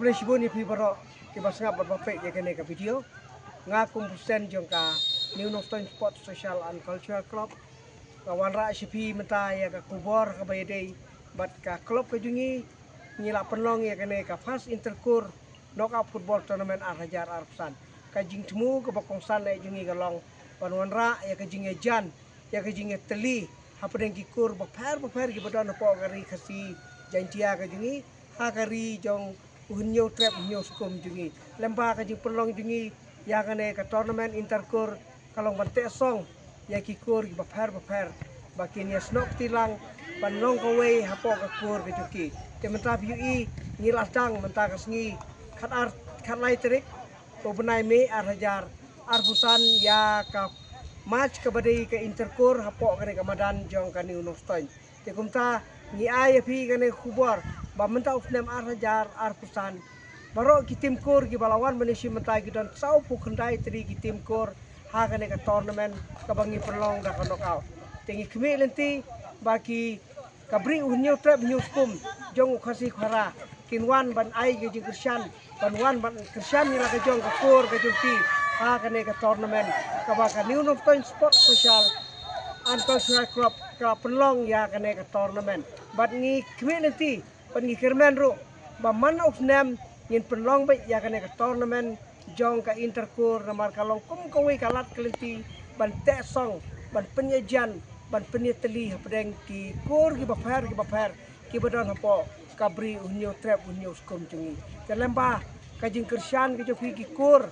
Kemudian sibun ipi baro kita sengap berbapak ya kene ke video ngakum persen jongka New Noston Sport Social and Cultural Club kawan ra sipi menta ya ka kubor ka bayadei bat ka klub ka jungi ngila penlong ya kene ka fast interkur knockout football tournament Ar-Hajar Arfsan ka jing temu ka bakongsan ya jungi ka long panwan ra ya ka jinge jan ya ka jinge teli hapedeng kikur baper ki badon po kari kasi jantia ka jungi ha kari jong unyo trap unyo skum jungi lemba ka jing penlong jungi ya kene ka tournament interkur kalong bante song ya kikur ki baper bakin ya snok tilang panlong kawe hapo ka kur ka juki tementa biui ngilatang menta ka sngi khat lai trik to benai me Ar-Hajar Arfsan ya ka match ka badai ka interkur hapo ka ka madan jong ka New Noston te kumta ni ai phi ka ne khubor ba menta ufnem Ar-Hajar Arfsan baro ki tim kur ki balawan manisi menta ki don sau pu khandai tri ki tim kur ha ka ne ka tournament ka bangi perlong da ka knockout tengi kemi lenti baki kabri unyo trap news kum jong khasi khara kinwan ban ai ge jing Krishan ban Krishan ni la ka jong ka kur ka juki ha ka ne ka tournament ka ba ka New Noston Sport Social and Cultural Club ka perlong ya ka ne ka tournament bat ngi kemi lenti ban ngi kermen ro ba man of nam ngin perlong ba ya ka ne ka tournament jong ka interkur namar kalong kum kawi kalat kelenti ban te song ban penyajian ban penyeteli pedeng ki kur ki baper ki badon hapo kabri unyo trap unyo skum jungi kelemba kajing Krishan ki jofi ki kur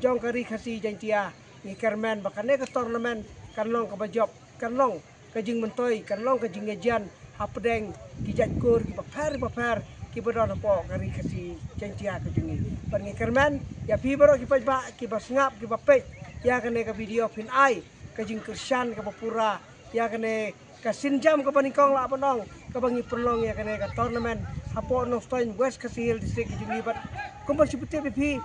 jong kari khasi jantia ni kermen bakane ka tournament kanlong ka bajop kanlong kajing mentoi kanlong kajing ngejan hapedeng ki jat kur ki baper ki badon hapo kari khasi jantia ka jungi ban ni kermen ya pi baro ki pajba ki basngap ki bapek ya kane ka video pin ai kajing Krishan ka bapura ya kene ka sinjam ka panikong la panong ka bangi perlong ya kene ka tournament hapo Noston West Kasihil district jungi bat kumpul siputi pi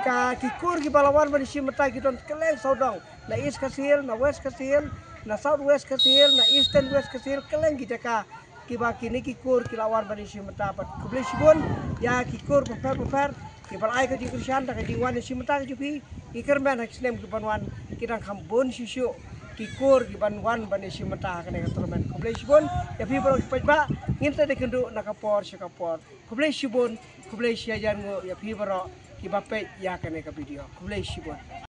ka kikur ki balawan manisi mata ki don keleng saudong na East Kasihil na West Kasihil na South West Kasihil na Eastern West Kasihil keleng ki jaka ki baki ni kikur ki lawan manisi mata bat kubli sibun ya kikur paper ki balai ka jing Krishan da ka jing wan si mata ki pi ikerman haksnem ki banwan kidang khambon sisyo kikur ki banwan banisi mata ka ne ka tournament kubli sibun ya pi baro ki pajba nginta de kendu nakapor syakapor kubli sibun kubli syajan ngo ya pi baro ki bape ya ka ne ka video kubli sibun